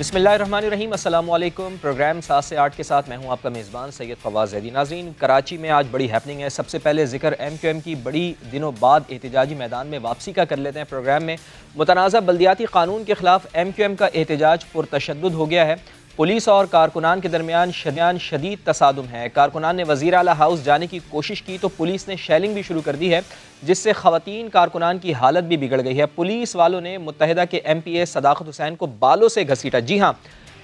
बिस्मिल्लाहिर्रहमानिर्रहीम, अस्सलाम वालेकुम। प्रोग्राम 7 से 8 के साथ मैं हूं आपका मेज़बान सैयद फवाज़ ज़ैदी। नाज़रीन, कराची में आज बड़ी हैपनिंग है। सबसे पहले जिक्र MQM की बड़ी दिनों बाद एहतजाजी मैदान में वापसी का कर लेते हैं। प्रोग्राम में मुतनाज़ा बल्दियाती कानून के ख़िलाफ़ MQM का एहतजाज पुरतशद्दुद हो गया है। पुलिस और कारकुनान के दरमियान शदीद तसादुम है। कारकुनान ने वज़ीर आला हाउस जाने की कोशिश की तो पुलिस ने शेलिंग भी शुरू कर दी है, जिससे ख़वातीन कारकुनान की हालत भी बिगड़ गई है। पुलिस वालों ने मुत्तहिदा के MPA सदाकत हुसैन को बालों से घसीटा। जी हाँ,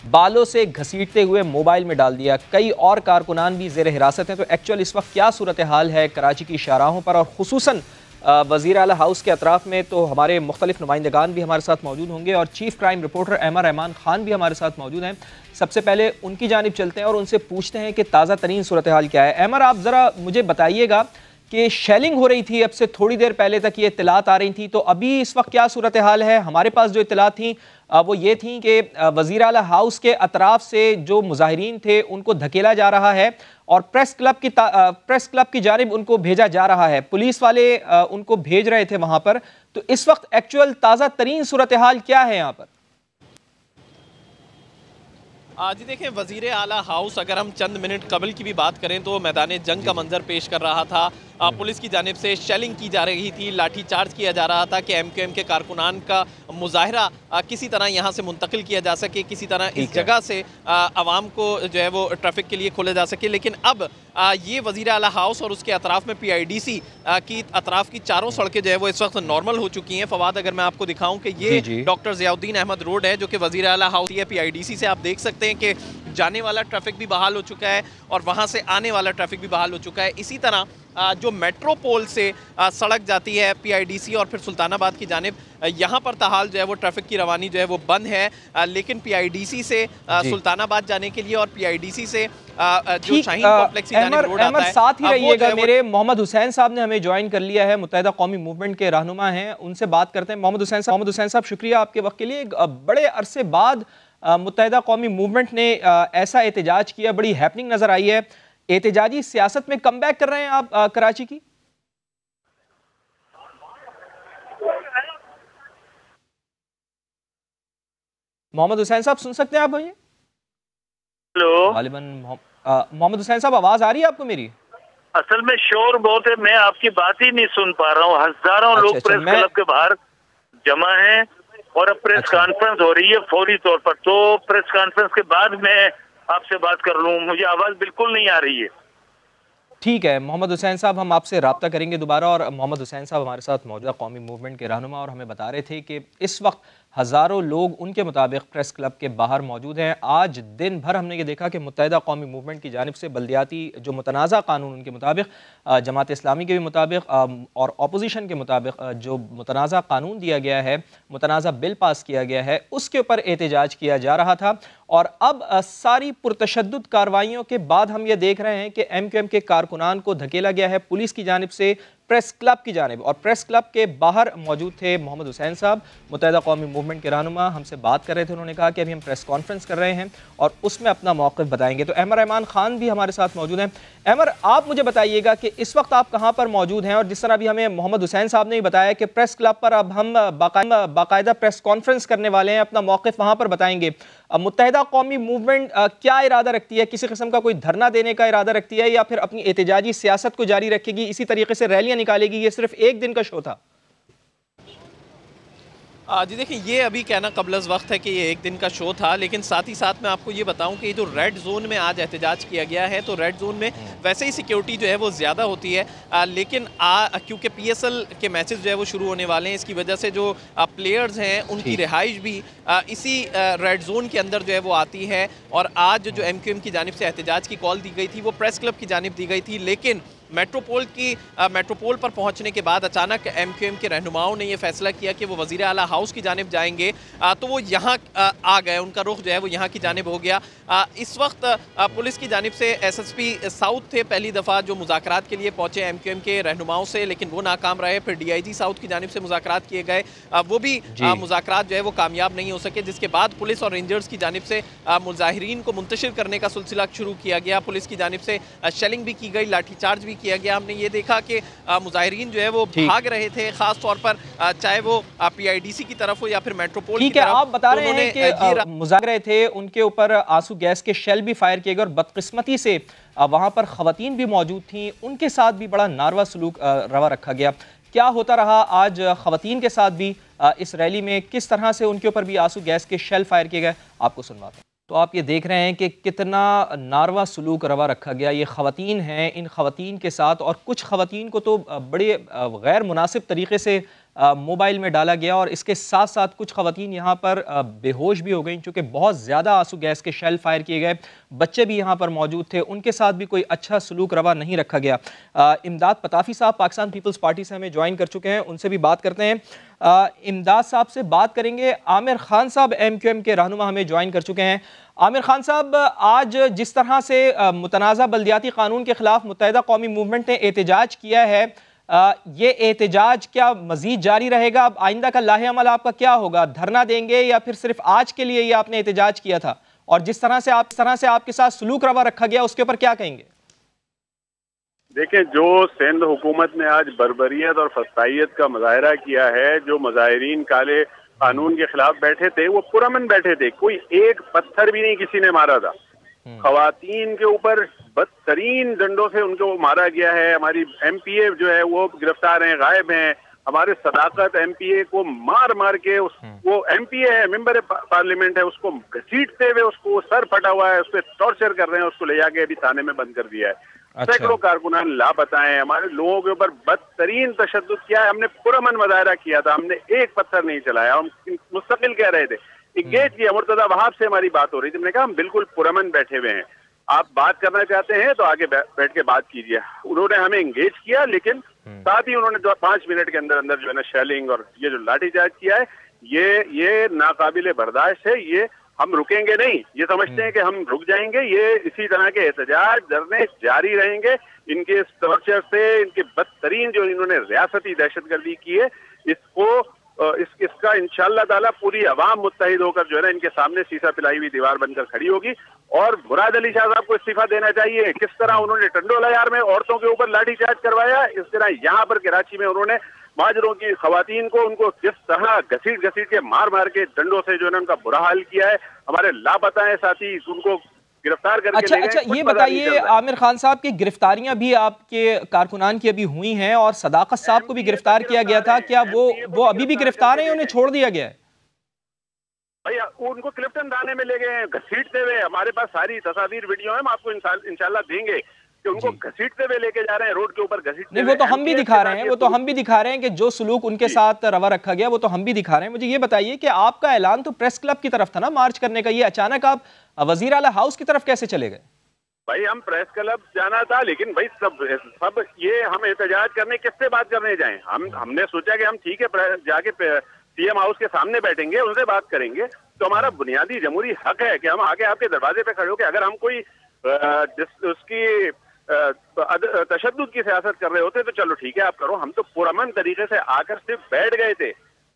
बालों से घसीटते हुए मोबाइल में डाल दिया। कई और कारकुनान भी ज़ेर हिरासत हैं। तो एक्चुअल इस वक्त क्या सूरत हाल है कराची की शाहराहों पर और खुसूसन वज़ीर आला हाउस के अतराफ़ में, तो हमारे मुख्तलिफ नुमाइंदगान भी हमारे साथ मौजूद होंगे और chief crime reporter Ahmed Rahman Khan भी हमारे साथ मौजूद हैं। सबसे पहले उनकी जानिब चलते हैं और उनसे पूछते हैं कि ताज़ा तरीन सूरत हाल क्या है। अहमद, आप ज़रा मुझे बताइएगा कि शेलिंग हो रही थी, अब से थोड़ी देर पहले तक ये इत्तलात आ रही थी, तो अभी इस वक्त क्या सूरत हाल है? हमारे पास जो इत्तलात थी वो ये थी कि वज़ीर आला हाउस के अतराफ़ से जो मुज़ाहिरीन थे उनको धकेला जा रहा है और प्रेस क्लब की जानिब उनको भेजा जा रहा है। पुलिस वाले उनको भेज रहे थे वहाँ पर। तो इस वक्त एक्चुअल ताज़ा तरीन सूरत हाल क्या है यहाँ पर? जी देखें, वज़ीर आला हाउस अगर हम चंद मिनट कबल की भी बात करें तो मैदान जंग का मंजर पेश कर रहा था। पुलिस की जानिब से शेलिंग की जा रही थी, लाठी चार्ज किया जा रहा था कि MQM के कारकुनान का मुजाहरा किसी तरह यहाँ से मुंतकिल किया जा सके, किसी तरह इस जगह से आवाम को जो है वो ट्रैफिक के लिए खोला जा सके। लेकिन अब ये वज़ीर आला हाउस और उसके अतराफ़ में PIDC की अतराफ़ की चारों सड़कें जो है वो इस वक्त नॉर्मल हो चुकी हैं। फवाद, अगर मैं आपको दिखाऊं कि ये डॉक्टर ज़ियाउद्दीन अहमद रोड है जो कि वज़ीर आला हाउस है PIDC से, आप देख सकते हैं कि जाने वाला ट्रैफिक भी बहाल हो चुका है और वहाँ से आने वाला ट्रैफिक भी बहाल हो चुका है। इसी तरह जो मेट्रोपोल से सड़क जाती है PIDC और फिर सुल्तानाबाद की जानिब, यहाँ पर ताहाल जो है वो ट्रैफिक की रवानी जो है वो बंद है। लेकिन PIDC से सुल्तानाबाद जाने के लिए और PIDC से जो शाहीन कॉम्प्लेक्स की जानिब रोड आता है, साथ ही रहिएगा। मेरे मोहम्मद हुसैन साहब ने हमें ज्वाइन कर लिया है, मुत्तहिदा कौमी मूवमेंट के रहनुमा हैं, उनसे बात करते हैं। मोहम्मद हुसैन साहब, शुक्रिया आपके वक्त के लिए। बड़े अरसे बाद मुत्तहिदा कौमी मूवमेंट ने ऐसा एहतजाज किया, बड़ी हैपनिंग नजर आई है। एहतजाजी सियासत में कम बैक कर रहे हैं आप कराची की? मोहम्मद हुसैन साहब सुन सकते हैं आप भैया? हेलो, गालिबन मोहम्मद हुसैन साहब, आवाज आ रही है आपको मेरी? असल में शोर बहुत है, मैं आपकी बात ही नहीं सुन पा रहा हूँ। हजारों लोग प्रेस क्लब के बाहर जमा हैं और अब प्रेस कॉन्फ्रेंस हो रही है फौरी तौर पर, तो प्रेस कॉन्फ्रेंस के बाद मैं आपसे बात कर लूँ। मुझे आवाज बिल्कुल नहीं आ रही है। ठीक है मोहम्मद हुसैन साहब, हम आपसे रब्ता करेंगे दोबारा। और मोहम्मद हुसैन साहब हमारे साथ मौजूदा कौमी मूवमेंट के रहनुमा और हमें बता रहे थे कि इस वक्त हज़ारों लोग उनके मुताबिक प्रेस क्लब के बाहर मौजूद हैं। आज दिन भर हमने ये देखा कि मुत्तहिदा कौमी मूवमेंट की जानिब से बल्दियाती जो मुतनाज़ा कानून उनके मुताबिक, जमात इस्लामी के भी मुताबिक और अपोजिशन के मुताबिक जो मुतनाज़ा कानून दिया गया है, मुतनाज़ा बिल पास किया गया है, उसके ऊपर एहतजाज किया जा रहा था। और अब सारी पुरतशद्दुद कार्रवाइयों के बाद हम ये देख रहे हैं कि MQM के कारकुनान को धकेला गया है पुलिस की जानिब से प्रेस क्लब की जानिब। और प्रेस क्लब के बाहर मौजूद थे मोहम्मद हुसैन साहब, मुत्तहिदा कौमी मूवमेंट के रहनुमा, हमसे बात कर रहे थे। उन्होंने कहा कि अभी हम प्रेस कॉन्फ्रेंस कर रहे हैं और उसमें अपना मौक़िफ़ बताएंगे। तो अहमद रहमान ख़ान भी हमारे साथ मौजूद हैं। अहमद, आप मुझे बताइएगा कि इस वक्त आप कहाँ पर मौजूद हैं? और जिस तरह अभी हमें मोहम्मद हुसैन साहब ने बताया कि प्रेस क्लब पर अब हम बाकायदा प्रेस कॉन्फ्रेंस करने वाले हैं, अपना मौक़िफ़ वहाँ पर बताएंगे। मुत्तहिदा कौमी मूवमेंट क्या इरादा रखती है? किसी किस्म का कोई धरना देने का इरादा रखती है या फिर अपनी एहतजाजी सियासत को जारी रखेगी, इसी तरीके से रैलियां निकालेगी? ये सिर्फ एक दिन का शो था। जी देखिए, ये अभी कहना कबलज़ वक्त है कि ये एक दिन का शो था, लेकिन साथ ही साथ मैं आपको ये बताऊं कि जो रेड जोन में आज एहतजाज किया गया है, तो रेड जोन में वैसे ही सिक्योरिटी जो है वो ज़्यादा होती है, लेकिन क्योंकि PSL के मैचेस जो है वो शुरू होने वाले हैं, इसकी वजह से जो प्लेयर्स हैं उनकी रिहाइश भी इसी रेड जोन के अंदर जो है वो आती है। और आज जो MQM की जानिब से एहतजाज की कॉल दी गई थी वो प्रेस क्लब की जानिब दी गई थी, लेकिन मेट्रोपोल पर पहुंचने के बाद अचानक MQM के रहनुमाओं ने यह फैसला किया कि वो वज़ीर आला हाउस की जानिब जाएंगे, तो वो यहाँ आ गए, उनका रुख जो है वो यहाँ की जानिब हो गया। इस वक्त पुलिस की जानिब से SSP साउथ थे पहली दफ़ा जो मुज़ाकरात के लिए पहुँचे MQM के रहनुमाओं से, लेकिन वो नाकाम रहे। फिर DIG साउथ की जानिब से मुज़ाकरात किए गए, वो भी मुज़ाकरात जो है वो कामयाब नहीं हो सके, जिसके बाद पुलिस और रेंजर्स की जानिब से मुजाहिरीन को मुंतशिर करने का सिलसिला शुरू किया गया। पुलिस की जानिब से शेलिंग भी की गई, लाठीचार्ज भी किया गया। हमने ये देखा कि मुजाहिरीन जो है वो भाग रहे थे, खास तौर पर चाहे वो PIDC की तरफ हो या फिर मेट्रोपोल की तरफ। आप बता रहे हैं कि मुजाहिरे थे, उनके ऊपर आंसू गैस के शेल भी फायर किए गए और बदकिस्मती से वहां पर खवातीन भी मौजूद थी, उनके साथ भी बड़ा नारवा सलूक रवा रखा गया। क्या होता रहा आज खवातीन के साथ भी इस रैली में, किस तरह से उनके ऊपर भी आंसू गैस के शेल फायर किए गए, आपको सुनवाते हैं। तो आप ये देख रहे हैं कि कितना नारवा सलूक रवा रखा गया। ये खवातीन हैं, इन खवातीन के साथ और कुछ खवातीन को तो बड़े गैर मुनासिब तरीके से मोबाइल में डाला गया और इसके साथ साथ कुछ खवातीन यहाँ पर बेहोश भी हो गई, चूँकि बहुत ज़्यादा आंसू गैस के शेल फायर किए गए। बच्चे भी यहाँ पर मौजूद थे, उनके साथ भी कोई अच्छा सलूक रवा नहीं रखा गया। इमदाद पताफी साहब पाकिस्तान पीपल्स पार्टी से हमें ज्वाइन कर चुके हैं, उनसे भी बात करते हैं। इमदाद साहब से बात करेंगे। आमिर खान साहब MQM के रहनुमा हमें ज्वाइन कर चुके हैं। आमिर खान साहब, आज जिस तरह से मुतनाज़ा बल्दियाती कानून के खिलाफ मुत्तहिदा कौमी मूवमेंट ने एहतजाज किया है, ये एहतजाज क्या मजीद जारी रहेगा? अब आइंदा का लाहे अमल आपका क्या होगा? धरना देंगे या फिर सिर्फ आज के लिए ये आपने एहतजाज किया था? और जिस तरह से आपके साथ सलूक रवा रखा गया उसके ऊपर क्या कहेंगे? देखिए, जो सिंध हुकूमत ने आज बर्बरियत और फस्तायत का मुजाहरा किया है, जो मुजाहिरीन काले कानून के खिलाफ बैठे थे वो पुरअमन बैठे थे, कोई एक पत्थर भी नहीं किसी ने मारा था। खवातीन के ऊपर बदतरीन डंडों से उनको मारा गया है। हमारी MPA जो है वो गिरफ्तार हैं, गायब हैं। हमारे सदाकत MPA को मार मार के वो MPA है, मेंबर पार्लियामेंट है, उसको घसीटते हुए उसको सर फटा हुआ है, उस पर टॉर्चर कर रहे हैं, उसको ले जाके अभी थाने में बंद कर दिया है। सैकड़ों कारकुनान लापता हैं। हमारे लोगों के ऊपर बदतरीन तशद्दुद किया है। हमने पुरअमन मुजाहरा किया था, हमने एक पत्थर नहीं चलाया। हम मुस्तकिल कह रहे थे, इंगेज किया। मुर्तजा वहाब से हमारी बात हो रही थी, हमने कहा हम बिल्कुल पुरअमन बैठे हुए हैं, आप बात करना चाहते हैं तो आगे बैठ के बात कीजिए। उन्होंने हमें इंगेज किया, लेकिन साथ ही उन्होंने 5 मिनट के अंदर अंदर जो है ना शेलिंग और ये जो लाठीचार्ज किया है, ये नाकाबिले बर्दाश्त है। ये हम रुकेंगे नहीं, ये समझते हैं कि हम रुक जाएंगे। ये इसी तरह के एहतजाज धरने जारी रहेंगे। इनके इस टॉर्चर से, इनके बदतरीन जो इन्होंने रियासती दहशतगर्दी की है, इसका इंशाअल्लाह ताला पूरी अवाम मुत्तहिद होकर जो है ना इनके सामने शीशा पिलाई हुई दीवार बनकर खड़ी होगी। और मुराद अली शाह साहब को इस्तीफा देना चाहिए। किस तरह उन्होंने टंडोला यार में औरतों के ऊपर लाठीचार्ज करवाया, इस तरह यहाँ पर कराची में उन्होंने माजरों की खवातीन को उनको किस तरह घसीट के मार के डंडों से जो है उनका बुरा हाल किया है। हमारे लापता है साथी, उनको गिरफ्तार करके अच्छा, ये बताइए आमिर खान साहब की गिरफ्तारियां भी आपके कारकुनान की अभी हुई हैं और सदाकत साहब को भी गिरफ्तार किया गया था, क्या वो अभी भी गिरफ्तार हैं, उन्हें छोड़ दिया गया है? भैया उनको क्लिफ्टन थाने में ले गए हैं घसीटते हुए। हमारे पास सारी तस्वीर वीडियो है, हम आपको इंशाल्लाह देंगे कि उनको घसीटते हुए लेके जा रहे हैं, रोड के ऊपर घसीटते। नहीं, वो तो हम भी दिखा रहे हैं, कि जो सलूक उनके साथ रवा रखा गया वो तो हम भी दिखा रहे हैं। मुझे ये बताइए कि आपका ऐलान तो प्रेस क्लब की तरफ था ना मार्च करने का, ये अचानक आप वजीर आला हाउस की तरफ कैसे चले गए? भाई हम प्रेस क्लब जाना था, लेकिन भाई सब ये हम एहतजाज करने किससे बात करने जाएं? हमने सोचा कि हम ठीक है जाके CM हाउस के सामने बैठेंगे, उनसे बात करेंगे। तो हमारा बुनियादी जमहूरी हक है कि हम आके आपके दरवाजे पे खड़े हो के अगर हम कोई उसकी तशद्दुद की सियासत कर रहे होते तो चलो ठीक है आप करो। हम तो पुरअमन तरीके से आकर सिर्फ बैठ गए थे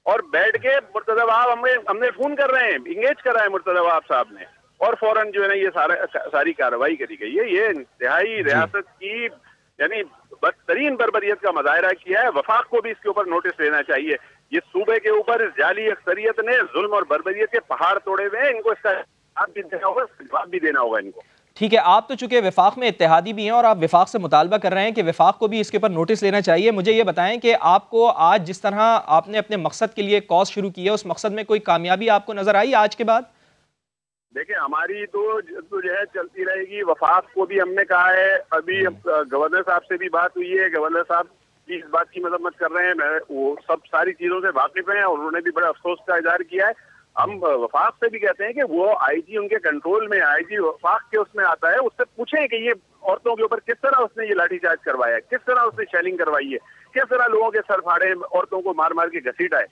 और बैठ के मुर्तजा वहाब हमने फोन कर रहे हैं, इंगेज कर रहा है मुर्तजा वहाब साहब ने, और फौरन जो है ना ये सारी कार्रवाई करी गई है। ये इंतहाई रियासत की यानी बदतरीन बर्बरियत का मुजाहरा किया है। वफाक को भी इसके ऊपर नोटिस लेना चाहिए। ये सूबे के ऊपर इस जाली अक्सरियत ने जुल्म और बर्बरियत के पहाड़ तोड़े हुए हैं, इनको इसका जवाब भी देना होगा इनको। ठीक है, आप तो चूंकि विफाक में इत्तेहादी भी हैं और आप विफाक से मुतालबा कर रहे हैं कि विफाक को भी इसके ऊपर नोटिस लेना चाहिए। मुझे ये बताएं कि आपको आज जिस तरह आपने अपने मकसद के लिए कॉज शुरू की है, उस मकसद में कोई कामयाबी आपको नजर आई आज के बाद? देखिए, हमारी तो जो है चलती रहेगी। वफाक को भी हमने कहा है, अभी गवर्नर साहब से भी बात हुई है, गवर्नर साहब इस बात की मजम्मत कर रहे हैं, वो सब सारी चीजों से वाकिफ हैं और उन्होंने भी बड़ा अफसोस का इजहार किया है। हम वफाक से भी कहते हैं कि वो IG उनके कंट्रोल में, IG वफाक के उसमें आता है, उससे पूछें कि ये औरतों के ऊपर किस तरह उसने ये लाठीचार्ज करवाया है, किस तरह उसने शेलिंग करवाई है, किस तरह लोगों के सर फाड़े, औरतों को मार मार के घसीटा है।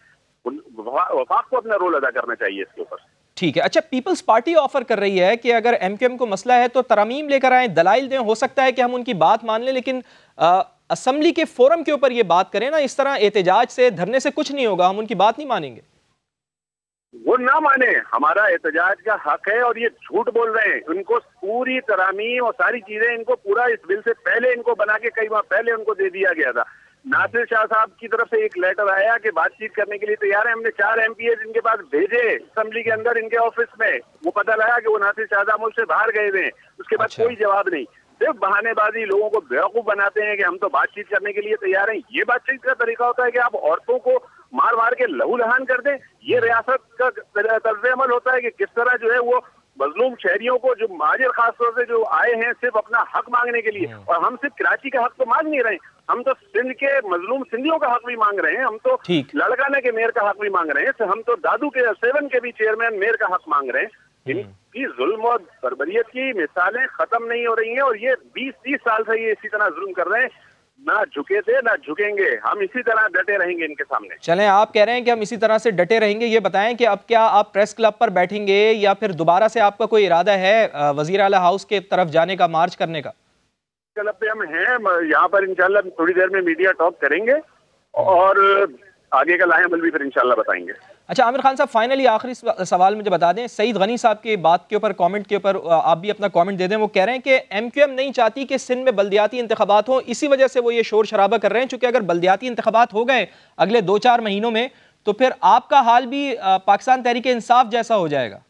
वफाक को अपना रोल अदा करना चाहिए इसके ऊपर। ठीक है। अच्छा, पीपल्स पार्टी ऑफर कर रही है कि अगर MQM को मसला है तो तरमीम लेकर आए, दलाइल दें, हो सकता है कि हम उनकी बात मान लें, लेकिन असम्बली के फोरम के ऊपर ये बात करें ना। इस तरह एहतजाज से, धरने से कुछ नहीं होगा, हम उनकी बात नहीं मानेंगे। वो ना माने, हमारा एहतजाज का हक है और ये झूठ बोल रहे हैं। उनको पूरी तरामीम और सारी चीजें इनको पूरा इस बिल से पहले इनको बना के कई माह पहले उनको दे दिया गया था। नासिर शाह साहब की तरफ से एक लेटर आया कि बातचीत करने के लिए तैयार है। हमने 4 MPs इनके पास भेजे असेंबली के अंदर इनके ऑफिस में। वो पता लगा कि वो नासिर शाह साहब मुझसे बाहर गए थे। उसके बाद कोई जवाब नहीं, सिर्फ बहानेबाजी, लोगों को बेवकूफ बनाते हैं कि हम तो बातचीत करने के लिए तैयार हैं। ये बातचीत का तरीका होता है कि आप औरतों को मार मार के लहू लहान कर दें? ये रियासत का तर्ज अमल होता है कि किस तरह जो है वो मजलूम शहरियों को, जो महाजिर खासतौर से जो आए हैं सिर्फ अपना हक मांगने के लिए, और हम सिर्फ कराची का हक तो मांग नहीं रहे, हम तो सिंध के मजलूम सिंधियों का हक भी मांग रहे हैं। हम तो लड़काना के मेयर का हक भी मांग रहे हैं। हम तो दादू के 7 के भी चेयरमैन मेयर का हक मांग रहे हैं। इनकी जुल्म और बर्बरियत की मिसालें खत्म नहीं हो रही हैं और ये 20-30 साल से ये इसी तरह जुल्म कर रहे हैं। ना झुके थे ना झुकेंगे, हम इसी तरह डटे रहेंगे इनके सामने। चलें, आप कह रहे हैं कि हम इसी तरह से डटे रहेंगे। ये बताएं कि अब क्या आप प्रेस क्लब पर बैठेंगे या फिर दोबारा से आपका कोई इरादा है वजीर आला हाउस के तरफ जाने का, मार्च करने का? क्लब पे हम हैं, यहाँ पर इंशाल्लाह थोड़ी देर में मीडिया टॉक करेंगे और आगे का लाएं अमल भी फिर इंशाल्लाह बताएंगे। अच्छा आमिर खान साहब, फाइनली आखिरी सवाल मुझे बता दें, सईद गनी साहब की बात के ऊपर, कमेंट के ऊपर आप भी अपना कमेंट दे दें। वो कह रहे हैं कि MQM नहीं चाहती कि सिंध में बल्दियाती इंतखाबात हो, इसी वजह से वो ये शोर शराबा कर रहे हैं। चूंकि अगर बल्दियाती इंतखाबात हो गए अगले 2-4 महीनों में तो फिर आपका हाल भी पाकिस्तान तहरीक इंसाफ जैसा हो जाएगा।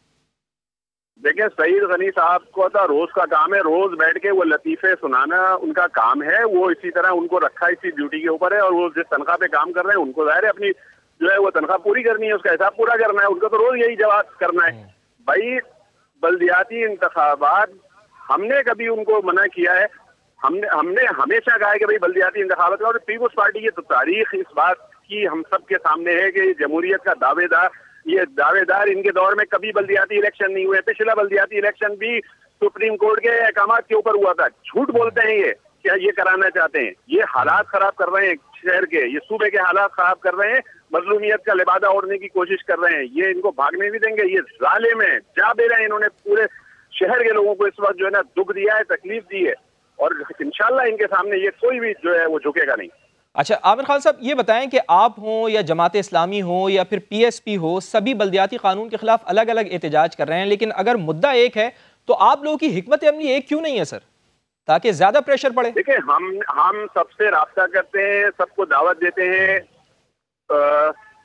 देखिए, सईद गनी साहब को तो रोज का काम है, रोज बैठ के वो लतीफे सुनाना उनका काम है। वो इसी तरह उनको रखा इसी ड्यूटी के ऊपर है और वो जिस तनख्वाह पे काम कर रहे हैं उनको जाहिर है अपनी जो है वो तनख्वाह पूरी करनी है, उसका हिसाब पूरा करना है। उनको तो रोज यही जवाब करना है। भाई, बल्दियाती इंतखाबात हमने कभी उनको मना किया है? हमने हमेशा कहा है कि भाई बल्दियाती इंतखाबात, और पीपुल्स पार्टी की तो तारीख इस बात की हम सबके सामने है कि जमहूरियत का दावेदार इनके दौर में कभी बल्दियाती इलेक्शन नहीं हुए। पिछला बल्दियाती इलेक्शन भी सुप्रीम कोर्ट के अहकाम के ऊपर हुआ था। झूठ बोलते हैं ये, क्या ये कराना चाहते हैं? ये हालात खराब कर रहे हैं शहर के, ये सूबे के हालात खराब कर रहे हैं, मजलूमियत का लिबादा ओढ़ने की कोशिश कर रहे हैं। ये इनको भागने भी देंगे? ये जालिम है, जा दे रहे हैं। इन्होंने पूरे शहर के लोगों को इस वक्त जो है ना दुख दिया है, तकलीफ दी है और इंशाल्लाह इनके सामने ये कोई भी जो है वो झुकेगा नहीं। अच्छा आमिर खान साहब, ये बताएं कि आप हों या जमात इस्लामी हो या फिर PSP हो, सभी बल्दियाती कानून के खिलाफ अलग अलग एहतजाज कर रहे हैं, लेकिन अगर मुद्दा एक है तो आप लोगों की हिकमत अमली एक क्यों नहीं है सर, ताकि ज्यादा प्रेशर पड़े? देखिए, हम सबसे राब्ता करते हैं, सबको दावत देते हैं,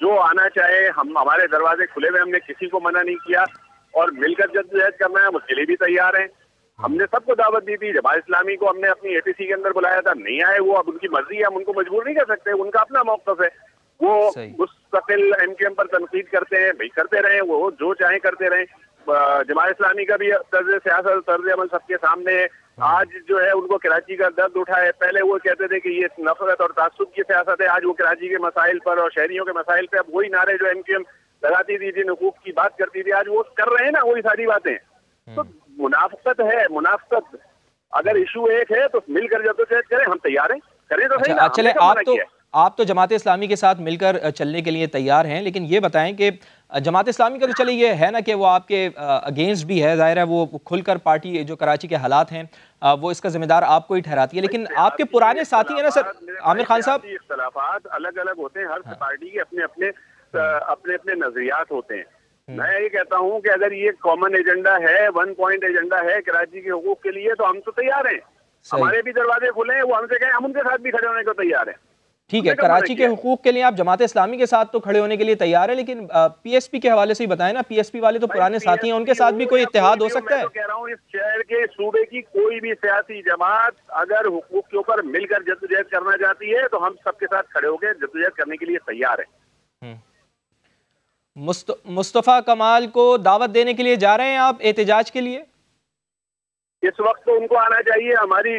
जो आना चाहे हम, हमारे दरवाजे खुले हुए, हमने किसी को मना नहीं किया और मिलकर जद्दोजहद करना है उसके लिए भी तैयार हैं। हमने सबको दावत दी थी। जमात इस्लामी को हमने अपनी APC के अंदर बुलाया था, नहीं आए वो, अब उनकी मर्जी है, हम उनको मजबूर नहीं कर सकते, उनका अपना मौक़िफ़ है। वो मुस्तकिल MQM पर तनकीद करते हैं, भाई करते रहे, वो जो चाहे करते रहे। जमात इस्लामी का भी तर्ज सियासत, तर्ज अमल सबके सामने है। आज जो है उनको कराची का दर्द उठा है। पहले वो कहते थे कि ये नफरत और तासुब की सियासत है, आज वो कराची के मसाइल पर और शहरियों के मसाइल पे, अब वही नारे जो MQM लगाती थी, जिन हुकूक की बात करती थी, आज वो कर रहे हैं ना वही सारी बातें। तो मुनाफकत है, मुनाफकत। अगर इशू एक है तो मिलकर जद्दोजहद करें, हम तैयार हैं, करें तो सही ना। चले, आप तो जमात इस्लामी के साथ मिलकर चलने के लिए तैयार हैं, लेकिन ये बताएं कि जमात इस्लामी का तो चले ये है ना कि वो आपके अगेंस्ट भी है, जाहिर है वो खुलकर पार्टी जो कराची के हालात हैं वो इसका जिम्मेदार आपको ही ठहराती है, लेकिन आपके पुराने साथी है ना सर आमिर खान साहब। इख्तलाफात अलग अलग होते हैं, हर पार्टी के अपने अपने नजरियात होते हैं। मैं ये कहता हूँ कि अगर ये कॉमन एजेंडा है, 1 पॉइंट एजेंडा है कराची के हुकूक के लिए, तो हम तो तैयार हैं। हमारे भी दरवाजे खुले हैं, वो हमसे कहें, हम उनके साथ भी खड़े होने को तैयार हैं। ठीक है, कराची के हुकूक के लिए आप जमात इस्लामी के साथ तो खड़े होने के लिए तैयार है, लेकिन PSP के हवाले से ही बताएं ना। PSP वाले तो पुराने साथी हैं, उनके साथ भी कोई इत्तेहाद हो सकता है? मैं तो कह रहा हूँ, इस शहर के सूबे की कोई भी सियासी जमात अगर हुकूक के ऊपर मिलकर जद्दोजहद करना चाहती है तो हम सबके साथ खड़े होकर जद्दोजहद करने के लिए तैयार हैं। मुस्तफ़ा कमाल को दावत देने के लिए जा रहे हैं आप एहतजाज के लिए? इस वक्त तो उनको आना चाहिए हमारी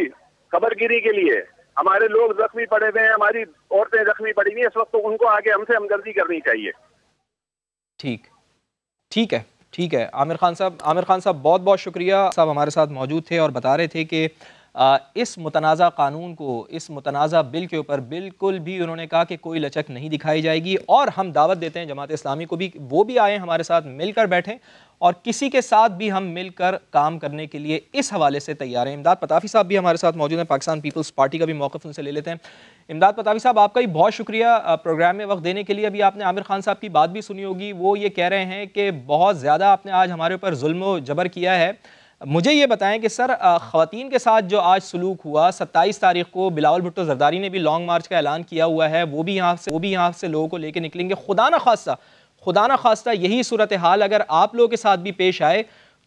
खबरगिरी के लिए। हमारे लोग जख्मी पड़े हुए हैं, हमारी औरतें जख्मी पड़ी हुई हैं, इस वक्त तो उनको आगे हमसे हमदर्दी करनी चाहिए। ठीक है आमिर खान साहब बहुत बहुत शुक्रिया साहब, हमारे साथ मौजूद थे और बता रहे थे कि इस मुतनाज़ा कानून को, इस मुतनाज़ा बिल के ऊपर बिल्कुल भी उन्होंने कहा कि कोई लचक नहीं दिखाई जाएगी। और हम दावत देते हैं जमात इस्लामी को भी, वो भी आएँ हमारे साथ मिलकर बैठें और किसी के साथ भी हम मिलकर काम करने के लिए इस हवाले से तैयार हैं। इमदाद पताफी साहब भी हमारे साथ मौजूद हैं, पाकिस्तान पीपल्स पार्टी का भी मौक़िफ़ उनसे ले लेते हैं। इमदाद पताफी साहब, आपका भी बहुत शुक्रिया प्रोग्राम में वक्त देने के लिए। अभी आपने आमिर खान साहब की बात भी सुनी होगी, वो ये कह रहे हैं कि बहुत ज़्यादा आपने आज हमारे ऊपर जुल्म व जबर किया है। मुझे ये बताएं कि सर, ख़वातीन के साथ जो आज सलूक हुआ, 27 तारीख को बिलावल भुट्टो जरदारी ने भी लॉन्ग मार्च का ऐलान किया हुआ है, वो भी यहाँ से लोगों को लेकर निकलेंगे। खुदा ना खास्ता यही सूरत हाल अगर आप लोगों के साथ भी पेश आए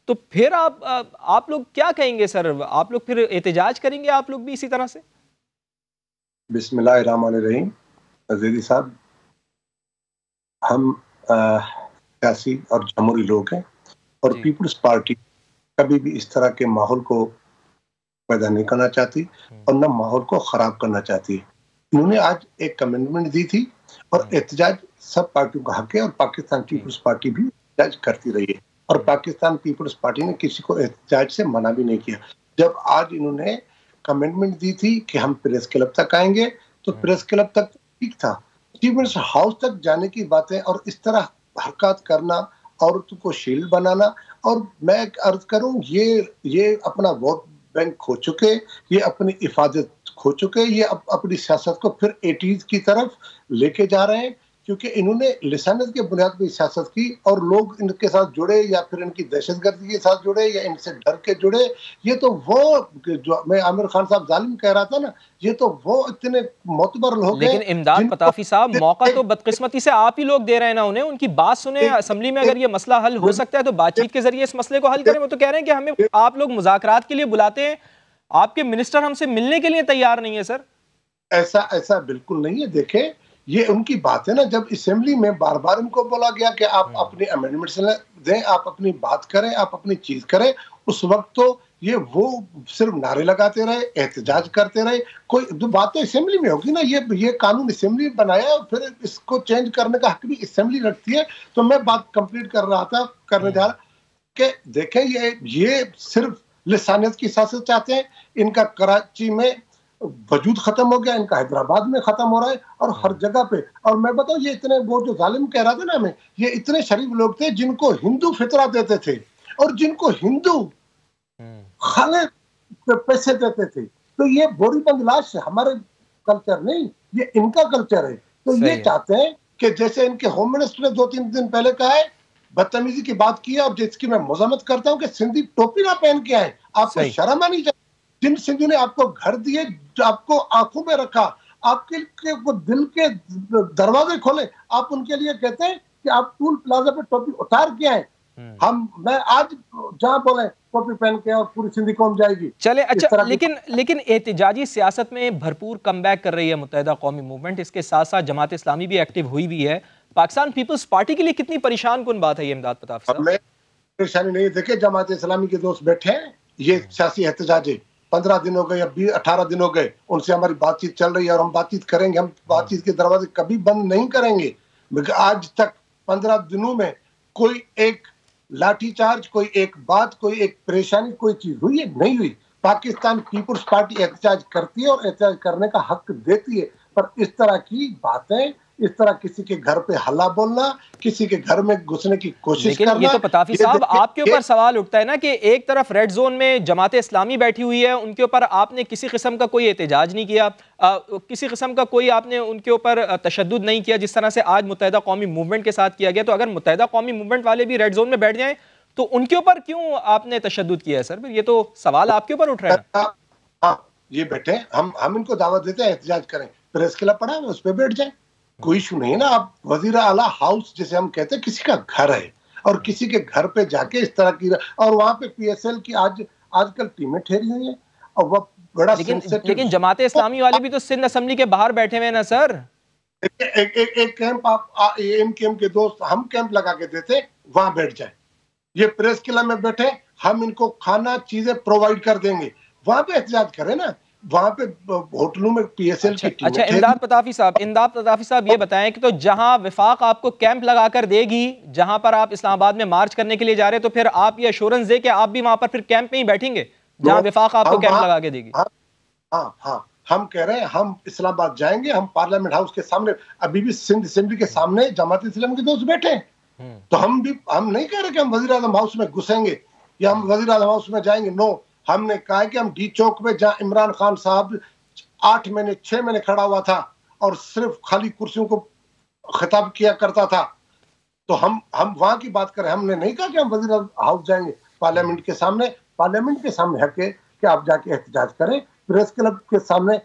तो फिर आप लोग क्या कहेंगे सर? आप लोग फिर एहतजाज करेंगे आप लोग भी इसी तरह से? बिस्मिल्लाहिर्रहमानिर्रहीम। अज़ीज़ी साहब, हम सियासी और जमहूरी लोग हैं और पीपल्स पार्टी कभी भी इस तरह के माहौल को पैदा नहीं करना चाहती और न माहौल को खराब करना चाहती है। उन्होंने आज एक कमेंटमेंट दी थी और एहतजाज सब पार्टियों का हक है और पाकिस्तान पीपल्स पार्टी भी एहतजाज करती रही है और पाकिस्तान पीपल्स पार्टी ने किसी को एहतजाज से मना भी नहीं किया। जब आज इन्होंने कमेंटमेंट दी थी कि हम प्रेस क्लब तक आएंगे तो प्रेस क्लब तक ठीक था, स्टीफेंस हाउस तक जाने की बातें और इस तरह हरकत करना, औरतों को शील्ड बनाना, और मैं अर्ज करूं ये अपना वोट बैंक खो चुके, ये अपनी इफादत खो चुके, ये अपनी सियासत को फिर 80s की तरफ लेके जा रहे हैं क्योंकि इन्होंने लिसानियत के बुनियाद पर सियासत की और लोग इनके साथ जुड़े या फिर इनकी दहशतगर्दी के साथ जुड़े या इनसे डर के जुड़े। ये तो वो जो मैं आमिर खान साहब जालिम कह रहा था ना, ये तो वो इतने मोतबर लोग हैं। लेकिन इमदाद पताफी साहब, मौका तो बदकिस्मती से आप ही लोग दे रहे हैं ना उन्हें। उनकी बात सुने असेंबली में, अगर ये मसला हल हो सकता है तो बातचीत के जरिए इस मसले को हल करें। वो तो कह रहे हैं कि हमें आप लोग मुज़ाकरात के लिए बुलाते हैं, आपके मिनिस्टर हमसे मिलने के लिए तैयार नहीं है सर। ऐसा बिल्कुल नहीं है। देखें, ये उनकी बात है ना, जब असेंबली में बार बार इनको बोला गया कि आप अपने अमेंडमेंट्स दें, आप अपनी बात करें, आप अपनी चीज करें, उस वक्त तो वो सिर्फ नारे लगाते रहे, एहतजाज करते रहे। कोई जो बात तो असेंबली में होगी ना, ये कानून असेंबली बनाया और फिर इसको चेंज करने का हक भी असेंबली रखती है। तो मैं बात कंप्लीट करने जा रहा कि देखें, ये सिर्फ लिसानियत की सियासत चाहते हैं। इनका कराची में वजूद खत्म हो गया, इनका हैदराबाद में खत्म हो रहा है और हर जगह पे। और मैं बताऊं, ये इतने, वो जो जालिम कह रहा था ना हमें, ये इतने शरीफ लोग थे जिनको हिंदू फितरा देते थे और जिनको हिंदू खाने पैसे देते थे। तो ये बोरीबंद लाश हमारे कल्चर नहीं, ये इनका कल्चर है। तो ये चाहते हैं कि जैसे इनके होम मिनिस्टर ने 2-3 दिन पहले कहा है, बदतमीजी की बात की है और जिसकी मैं मजम्मत करता हूँ कि सिंधी टोपी ना पहन के आए, आपको शर्म आनी चाहिए। जिन सिंधु ने आपको घर दिए, जो आपको आंखों में रखा, आपके दिल के दरवाजे खोले, आप उनके लिए कहते हैं कि आप टूल प्लाजा पे टोपी उतार के आए। मैं आज जहां बोले टोपी पहन के और पूरी सिंधी कौम जाएगी। चले, अच्छा, लेकिन एहतिजाजी सियासत में भरपूर कमबैक कर रही है मुत्तहिदा कौमी मूवमेंट। इसके साथ साथ जमात इस्लामी भी एक्टिव हुई भी है। पाकिस्तान पीपल्स पार्टी के लिए कितनी परेशान कुन बात है ये इमदाद पताफी साहब? परेशानी नहीं, देखे जमात इस्लामी के दोस्त बैठे हैं, ये सियासी एहतजाज है। 15 दिन हो गए या 18 दिन हो गए, उनसे हमारी बातचीत चल रही है और हम बातचीत करेंगे। हम बातचीत के दरवाजे कभी बंद नहीं करेंगे। आज तक 15 दिनों में कोई एक लाठीचार्ज, कोई एक बात, कोई एक परेशानी, कोई चीज हुई है? नहीं हुई। पाकिस्तान पीपल्स पार्टी एहतजाज करती है और एहतजाज करने का हक देती है, पर इस तरह की बातें, इस तरह किसी के घर पे हल्ला बोलना, किसी के घर में घुसने की कोशिश करना, ये तो पताफी साहब आपके ऊपर सवाल उठता है ना कि एक तरफ रेड जोन में जमात इस्लामी बैठी हुई है, उनके ऊपर आपने किसी किस्म का कोई एहतजाज नहीं किया, किसी किस्म का कोई आपने उनके ऊपर तशद्दुद नहीं किया जिस तरह से आज मुत्तहिदा कौमी मूवमेंट के साथ किया गया। तो अगर मुत्तहिदा कौमी मूवमेंट वाले भी रेड जोन में बैठ जाएं तो उनके ऊपर क्यों आपने तशद्दुद किया है सर? फिर ये तो सवाल आपके ऊपर उठ रहा है। हाँ, ये बैठे, हम इनको दावत देते हैं एहतजाज करें, प्रेस क्लब पड़ा है उस पर बैठ जाए, कोई इशू नहीं है ना। आप वजीर आला हाउस जिसे हम कहते हैं, किसी का घर है और किसी के घर पे जाके इस तरह की, और वहां पे PSL की आजकल टीमें ठहरी हुई हैं और वो बड़ा लेकिन जमात इस्लामी वाले भी तो सिंध असेंबली के बाहर बैठे हुए हैं ना सर। एक कैंप आप MKM के दोस्त हम कैंप लगा के देते, वहां बैठ जाए। ये प्रेस क्लब में बैठे, हम इनको खाना चीजें प्रोवाइड कर देंगे, वहां पे एहतजाज करें ना। वहां पे होटलों में PSL की टीम। अच्छा, इमदाद पताफी साहब ये बताएं कि तो जहां विफाक आपको कैंप लगाकर देगी, जहां पर आप इस्लामाबाद में मार्च करने के लिए जा रहे हैं, तो फिर आप ये एश्योरेंस दे कि आप भी वहां पर फिर कैंप में ही बैठेंगे? जहां विफाक आपको कैंप लगा के देगी। हाँ हाँ, हम कह रहे हैं हम इस्लामाबाद जाएंगे, हम पार्लियामेंट हाउस के सामने, अभी भी सिंध असेंबली के सामने जमात इस्लाम के दोस्त बैठे हैं, तो हम नहीं कह रहे कि हम वजीर आजम हाउस में घुसेंगे या हम वजीर आजम हाउस में जाएंगे। नो, हमने कहा है कि हम डी चौक में, जहां इमरान खान साहब 6 महीने खड़ा हुआ था और सिर्फ खाली कुर्सियों को खिताब किया करता था, तो हम वहां की बात करें। हमने नहीं कहा कि हम वजीर हाउस जाएंगे। पार्लियामेंट के सामने हक है कि आप जाके एहतजाज करें, प्रेस क्लब के सामने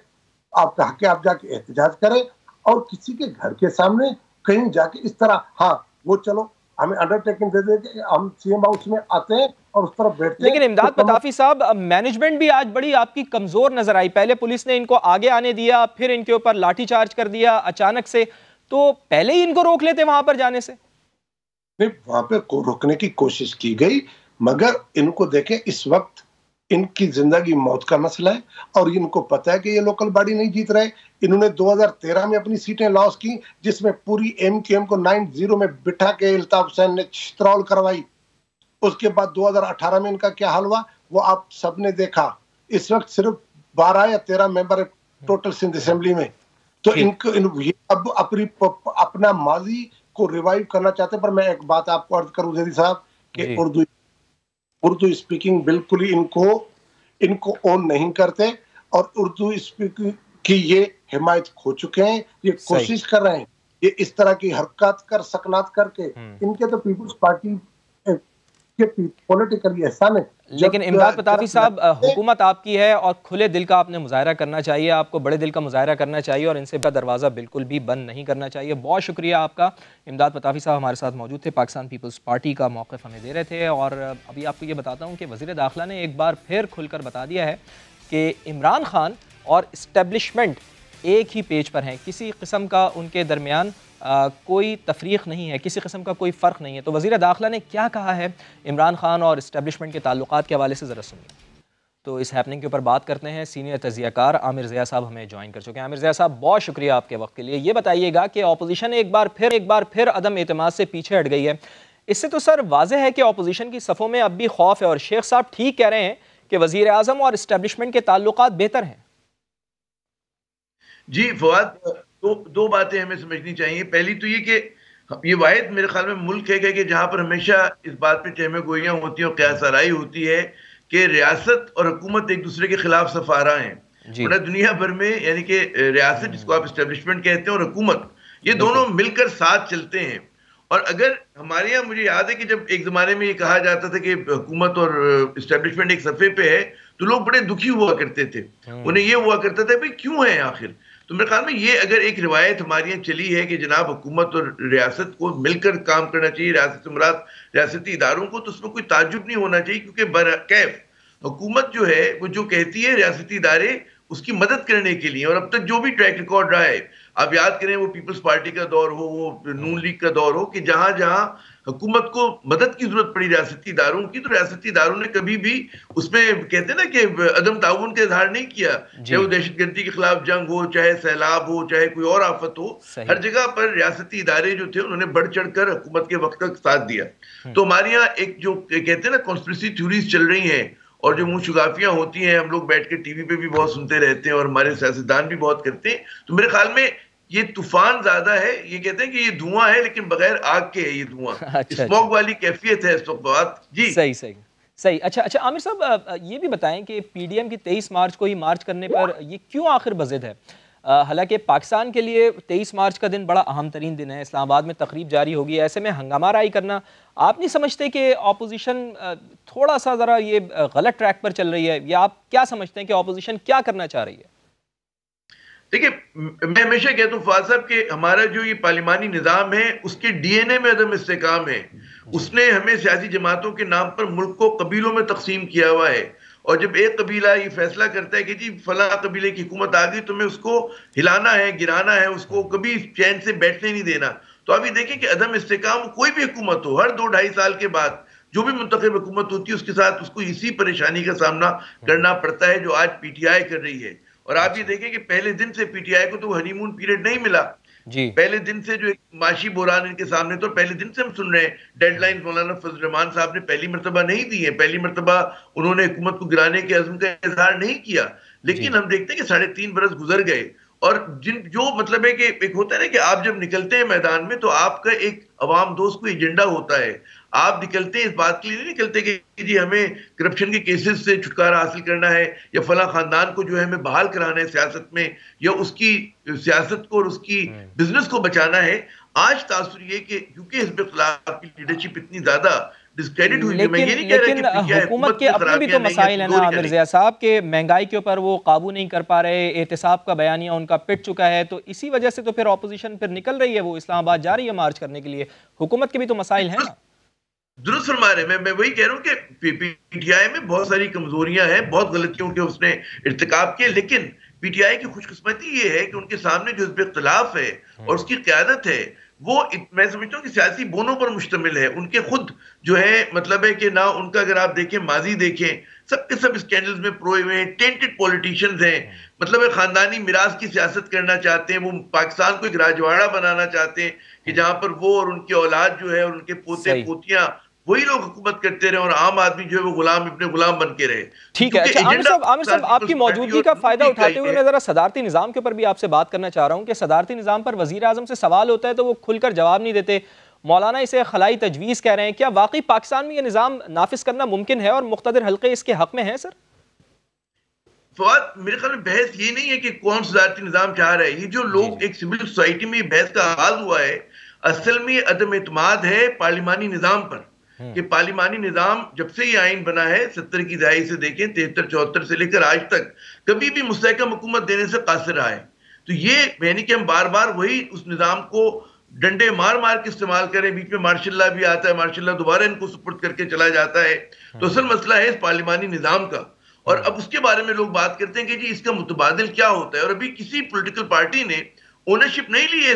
आपका हक है, आप जाके एहतजाज करें, और किसी के घर के सामने कहीं जाके इस तरह, हाँ वो चलो हमें अंडरटेकिंग दे दे कि हम सीएम हाउस में आते हैं और उस तरफ बैठते हैं। लेकिन इमदाद पताफी साहब, मैनेजमेंट भी आज बड़ी आपकी कमजोर नजर आई। पहले पुलिस ने इनको आगे आने दिया, फिर इनके ऊपर लाठीचार्ज कर दिया अचानक से, तो पहले ही इनको रोक लेते वहां पर जाने से। नहीं, वहां पे रोकने की कोशिश की गई, मगर इनको देखें, इस वक्त इनकी जिंदगी मौत का मसला है और इनको पता है कि ये लोकल बॉडी नहीं जीत रहे। इन्होंने 2013 में अपनी सीटें लॉस की, जिसमें पूरी एमक्यूएम को 9-0 में बिठा के अल्ताफ हुसैन ने छित्रौल करवाई। उसके बाद 2018 में इनका क्या हाल हुआ वो आप सबने देखा। इस वक्त सिर्फ 12 या 13 मेंबर है टोटल सिंध असेंबली में। तो इनको अब अपना माजी को रिवाइव करना चाहते हैं। पर मैं एक बात आपको अर्ज करूं जैदी साहब कि उर्दू स्पीकिंग बिल्कुल ही इनको ऑन नहीं करते, और उर्दू स्पीकिंग की ये हिमायत खो चुके हैं। ये कोशिश कर रहे हैं ये इस तरह की हरकत सकनात करके। इनके तो पीपुल्स पार्टी के पॉलिटिकली एहसान है। लेकिन इमदाद पताफी साहब, हुकूमत आपकी है और खुले दिल का आपने मुजाहरा करना चाहिए, आपको बड़े दिल का मुजाहरा करना चाहिए और इनसे दरवाज़ा बिल्कुल भी बंद नहीं करना चाहिए। बहुत शुक्रिया आपका। इमदाद पताफी साहब हमारे साथ मौजूद थे, पाकिस्तान पीपल्स पार्टी का मौक़िफ़ हमें दे रहे थे। और अभी आपको ये बताता हूँ कि वज़ीर दाखिला ने एक बार फिर खुलकर बता दिया है कि इमरान खान और इस्टेब्लिशमेंट एक ही पेज पर हैं, किसी किस्म का उनके दरमियान कोई तफरीक नहीं है, किसी किस्म का कोई फ़र्क नहीं है। तो वज़ीर दाखिला ने क्या कहा है इमरान खान और इस्टेब्लिशमेंट के ताल्लुकात के हवाले से ज़रा सुनिए। तो इस हैपनिंग के ऊपर बात करते हैं। सीनियर तजियाकार आमिर ज़िया साहब हमें ज्वाइन कर चुके हैं। आमिर ज़िया साहब, बहुत शुक्रिया आपके वक्त के लिए। ये बताइएगा कि अपोजिशन एक बार फिर अदम एतमाद से पीछे हट गई है। इससे तो सर वाज़ेह है कि अपोजिशन की सफ़ों में अब भी खौफ है, और शेख साहब ठीक कह रहे हैं कि वज़ीर आज़म और इस्टेब्लिशमेंट के ताल्लुकात बेहतर हैं। जी फवाद, दो बातें हमें समझनी चाहिए। पहली तो ये कि ये वाहिद मेरे ख्याल में मुल्क है कि जहां पर हमेशा इस बात पे चहमे गोइयां होती हैं और क़यासराई होती है कि रियासत और हुकूमत एक दूसरे के खिलाफ सफारा हैं। पूरा दुनिया भर में, यानी कि रियासत जिसको आप इस्टेब्लिशमेंट कहते हैं और हुकूमत, ये दोनों मिलकर साथ चलते हैं। और अगर हमारे यहाँ, मुझे याद है कि जब एक जमाने में ये कहा जाता था कि हुकूमत और इस्टेब्लिशमेंट एक सफ़े पे है, तो लोग बड़े दुखी हुआ करते थे। उन्हें ये हुआ करता था भाई क्यों है आखिर। तो मेरे ख्याल में ये अगर एक रिवायत हमारे यहाँ चली है कि जनाब हुकूमत और रियासत को मिलकर काम करना चाहिए, रियासत से मुराद रियासती इदारों को, तो उसमें कोई ताज्जुब नहीं होना चाहिए, क्योंकि बरकैफ हुकूमत जो है वो जो कहती है रियासती इदारे उसकी मदद करने के लिए, और अब तक जो भी ट्रैक रिकॉर्ड रहा है, आप याद करें वो पीपल्स पार्टी का दौर हो, वो नून लीग का दौर हो, कि जहां जहां हुकूमत को मदद की जरूरत पड़ी रियासती इदारों की, तो रियासती इदारों ने कभी भी उसमें, कहते हैं ना कि अदम ताउन का इजहार नहीं किया। चाहे वो दहशतगर्दी के खिलाफ जंग हो, चाहे सैलाब हो, चाहे कोई और आफत हो, हर जगह पर रियासती इदारे जो थे उन्होंने बढ़ चढ़ कर हुकूमत के वक्त का साथ दिया। तो हमारे यहाँ एक जो कहते हैं ना कॉन्स्पिरेसी थ्योरीज चल रही हैं और जो मुंह शुगाफियां होती हैं, हम लोग बैठ के टीवी पे भी बहुत सुनते रहते हैं और हमारे सियासतदान भी बहुत करते हैं। तो मेरे ख्याल में ये तूफान ज्यादा है। ये कहते हैं कि ये धुआं है लेकिन बगैर आग के है ये धुआं। स्मॉग वाली कैफियत है इस वक्त। जी सही। अच्छा आमिर साहब, ये भी बताएं कि पीडीएम की 23 मार्च को ही मार्च करने पर ये क्यों आखिर बज़िद है? हालांकि पाकिस्तान के लिए 23 मार्च का दिन बड़ा अहम तरीन दिन है, इस्लामाबाद में तकरीब जारी होगी, ऐसे में हंगामा राई करना, आप नहीं समझते कि अपोजिशन थोड़ा सा ज़रा ये गलत ट्रैक पर चल रही है, या आप क्या समझते हैं कि अपोजिशन क्या करना चाह रही है? देखिए, मैं हमेशा कहता हूँ फाज साहब कि हमारा जो ये पार्लिमानी निज़ाम है उसके डीएनए में अदम इस्तेकाम है। उसने हमें सियासी जमातों के नाम पर मुल्क को कबीलों में तकसीम किया हुआ है, और जब एक कबीला ये फैसला करता है कि जी फला कबीले की हुकूमत आ गई तो मैं उसको हिलाना है, गिराना है, उसको कभी चैन से बैठने नहीं देना। तो अभी देखें कि अदम इस्तेकाम कोई भी हुकूमत हो, हर 2-2.5 साल के बाद जो भी मुंतखब हुकूमत होती है उसके साथ उसको इसी परेशानी का सामना करना पड़ता है जो आज पीटीआई कर रही है। और आप ये देखें कि पहले दिन से पीटीआई को तो हनीमून पीरियड नहीं मिला। पहले दिन से जो एक माशी बुरान इनके सामने, तो पहले दिन से हम सुन रहे हैं डेडलाइन मौलाना फजल रहमान साहब ने पहली मरतबा नहीं दी है, पहली मरतबा उन्होंने हुकूमत को गिराने के अज़्म का इजहार नहीं किया, लेकिन हम देखते हैं कि 3.5 बरस गुजर गए और जो मतलब है कि एक होता है ना कि आप जब निकलते हैं मैदान में तो आपका एक अवाम दोस्त को एजेंडा होता है, आप निकलते हैं इस बात के लिए नहीं निकलते कि जी हमें करप्शन के केसेस से छुटकारा हासिल करना है या फला खानदान को जो है हमें बहाल कराना है सियासत में या उसकी सियासत को और उसकी बिजनेस को बचाना है। आज तासुर ये कि क्योंकि हिज़्ब इख्तिलाफ की लीडरशिप इतनी ज्यादा डिस्क्रेडिट हुई, मैं ये नहीं कह रहा कि हुकूमत के अपने भी तो मसाइल है ना आमिर ज़िया साहब के, महंगाई के ऊपर वो काबू नहीं कर पा रहे, एहतिसाब का बयानिया उनका पिट चुका है, तो इसी वजह से तो फिर ऑपोजिशन फिर निकल रही है, वो इस्लामाबाद जा रही है मार्च करने के लिए। हुकूमत के भी तो मसाइल है ना। दुरुस्त फरमा रहे, मैं वही कह रहा हूँ कि पीटीआई में बहुत सारी कमजोरियां हैं, बहुत गलतियों के उसने इर्तिकाब किए, लेकिन पीटीआई की खुशकिस्मती ये है कि उनके सामने जो हिज़्ब इख्तिलाफ है और उसकी क़यादत है वो मैं समझता हूँ कि सियासी बोनों पर मुश्तमिल है। उनके खुद जो है मतलब है कि ना उनका अगर आप देखें माजी देखें सबके सब स्कैंडल्स में प्रोए हुए हैं, टेंटेड पॉलिटिशियंस हैं, मतलब खानदानी मिराज की सियासत करना चाहते हैं, वो पाकिस्तान को एक राजवाड़ा बनाना चाहते हैं कि जहां पर वो और उनकी औलाद जो है और उनके पोते पोतियां वही लोग हुकूमत करते रहे और आम आदमी जो है वो गुलाम अपने गुलाम बन के रहे। ठीक है, अच्छा आमिर साहब आपकी मौजूदगी का फायदा उठाते हुए मैं जरा सदारती निजाम के ऊपर भी आपसे बात करना चाह रहा हूँ कि सदारती निजाम पर वजीर आजम से सवाल होता है तो वो खुलकर जवाब नहीं देते, मौलाना इसे खलाई तजवीज़ कह रहे हैं, क्या वाकई पाकिस्तान में ये निज़ाम नाफिज करना मुमकिन है और मुख्तदिर हल्के इसके हक में हैं सर? फवाद, मेरे ख्याल में बहस ये नहीं है कि कौन सदारती निजाम चाह रहा है, ये जो लोग एक सिविल सोसाइटी में बहस का आगाज हुआ है असल में अदम एतमाद है पार्लिमानी निजाम पर, कि पार्लिमानी निजाम जब से ये आइन बना है 70 की दहाई से देखें 73-74 से लेकर आज तक कभी भी मुस्तहकम हुकूमत देने से कासिर रहा है। तो ये यानी कि हम बार बार वही उस निजाम को डंडे मार मार के इस्तेमाल करें, बीच में मार्शल लॉ भी आता है, मार्शल लॉ दोबारा इनको सुपुर्द करके चला जाता है, तो असल मसला है इस पार्लिमानी निजाम का। और अब उसके बारे में लोग बात करते हैं कि जी इसका मुतबादिल क्या होता है, और अभी किसी पॉलिटिकल पार्टी ने ओनरशिप नहीं ली है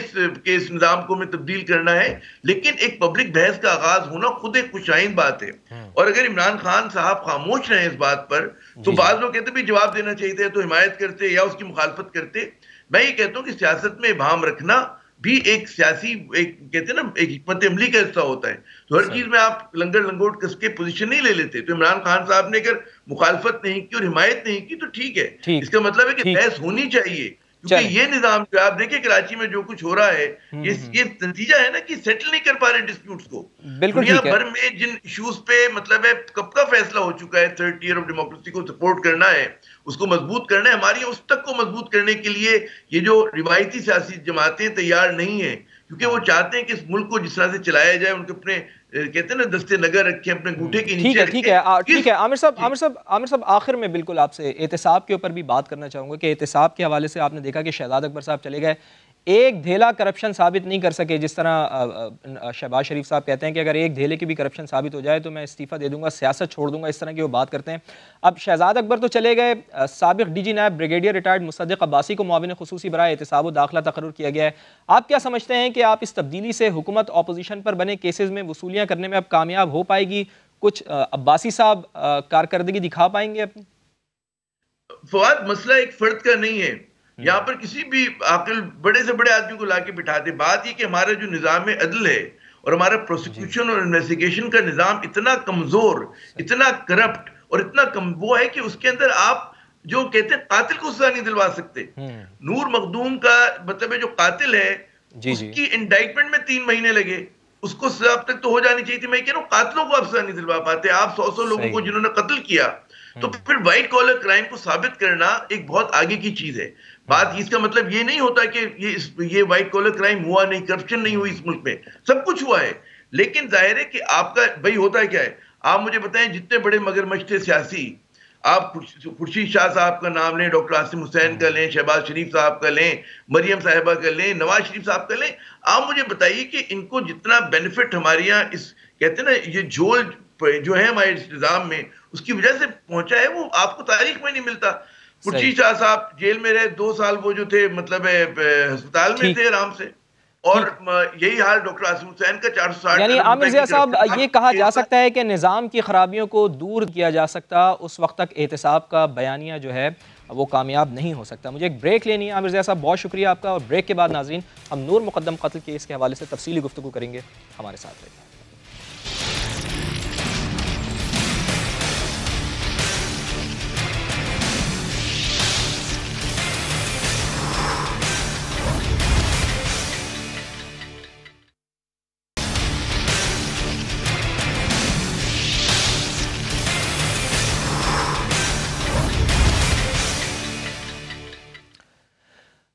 इस निजाम को में तब्दील करना है, लेकिन एक पब्लिक बहस का आगाज होना खुद एक खुशाइन बात है। और अगर इमरान खान साहब खामोश रहे इस बात पर तो बाद लोग कहते भी जवाब देना चाहिए, तो हिमायत करते या उसकी मुखालफत करते। मैं ये कहता हूँ कि सियासत में इबाहम रखना भी एक सियासी एक कहते हैं ना एक हिकमत अमली का हिस्सा होता है, तो हर चीज में आप लंगर लंगोट कस के पोजीशन नहीं ले लेते। तो इमरान खान साहब ने अगर मुखालफत नहीं की और हिमायत नहीं की तो ठीक है, इसका मतलब है कि बहस होनी चाहिए, क्योंकि ये निजाम जो आप देखिए कराची में जो कुछ हो रहा है ये नतीजा है ना कि सेटल नहीं कर पा रहे डिस्प्यूट्स को। दुनिया भर में जिन इश्यूज पे मतलब है कब का फैसला हो चुका है, थर्ड टियर ऑफ डेमोक्रेसी को सपोर्ट करना है, उसको मजबूत करना है, हमारी उस तक को मजबूत करने के लिए ये जो रिवायती सियासी जमातें तैयार नहीं है, क्योंकि वो चाहते हैं कि इस मुल्क को जिस तरह से चलाया जाए उनके अपने कहते हैं ना दस्ते नगर रखे अपने अंगूठे के नीचे। ठीक है आमिर साहब आखिर में बिल्कुल आपसे एहतिसाब के ऊपर भी बात करना चाहूँगा कि एहतिसाब के हवाले से आपने देखा कि शहजाद अकबर साहब चले गए, एक धेला करप्शन साबित नहीं कर सके, जिस तरह शहबाज शरीफ साहब कहते हैं कि अगर एक धेले की भी करप्शन साबित हो जाए तो मैं इस्तीफ़ा दे दूंगा, सियासत छोड़ दूंगा, इस तरह की वो बात करते हैं। अब शहजाद अकबर तो चले गए, साबिक डीजी नायब ब्रिगेडियर रिटायर्ड मुसद्दिक अब्बासी को मुआविन खुसूसी बराए एहतिसाब व दाखिला तकर्रुर किया गया है। आप क्या समझते हैं कि आप इस तब्दीली से हुकूमत अपोजिशन पर बने केसेज में वसूलियाँ करने में अब कामयाब हो पाएगी? कुछ अब्बासी साहब कारकर्दगी दिखा पाएंगे अपनी? फवाद, मसला एक फर्द का नहीं है, यहाँ पर किसी भी आकिल बड़े से बड़े आदमी को लाके बिठा दे। बात ये कि हमारा जो निजाम अदल है और हमारा प्रोसिक्यूशन और इन्वेस्टिगेशन का निजाम इतना कमजोर, इतना करप्ट और इतना कम वो है कि उसके अंदर आप जो कहते हैं कातिल को सजा नहीं दिलवा सकते। नूर मखदूम का मतलब है जो कातिल है उसकी इंडाइटमेंट में 3 महीने लगे, उसको सजा अब तक तो हो जानी चाहिए थी। मैं कह रहा हूँ कातिलों को आप सजा नहीं दिलवा पाते, आप 100 लोगों को जिन्होंने कत्ल किया, तो फिर व्हाइट कॉलर क्राइम को साबित करना एक बहुत आगे की चीज है। बात इसका मतलब ये नहीं होता कि ये व्हाइट कॉलर क्राइम हुआ नहीं, करप्शन नहीं हुई इस मुल्क में, सब कुछ हुआ है, लेकिन जाहिर है कि आपका भाई होता है क्या है। आप मुझे बताएं जितने बड़े मगरमच्छ थे सियासी, आप खुर्शीद शाह साहब का नाम लें, डॉक्टर आसिम हुसैन का लें, शहबाज शरीफ साहब का लें, मरियम साहिबा का लें, नवाज शरीफ साहब का लें, आप मुझे बताइए कि इनको जितना बेनिफिट हमारे यहाँ इस कहते हैं ना ये झोल जो है हमारे निजाम में उसकी वजह से पहुंचा है, वो आपको तारीख में नहीं मिलता। खुर्शीद शाह साहब जेल में रहे 2 साल, वो जो थे मतलब अस्पताल में थे आराम से। और यही हाल डॉक्टर आसिम हुसैन का 460 यानी आमिर ज़िया साहब, ये कहा जा सकता है कि निज़ाम की खराबियों को दूर किया जा सकता, उस वक्त तक एहतसाब का बयानिया जो है वो कामयाब नहीं हो सकता। मुझे एक ब्रेक लेनी है आमिर ज़िया साहब, बहुत शुक्रिया आपका। और ब्रेक के बाद नाज़रीन हम नूर मुक़द्दम कत्ल केस के हवाले से तफसीली गुफ्तगू करेंगे, हमारे साथ रहिए।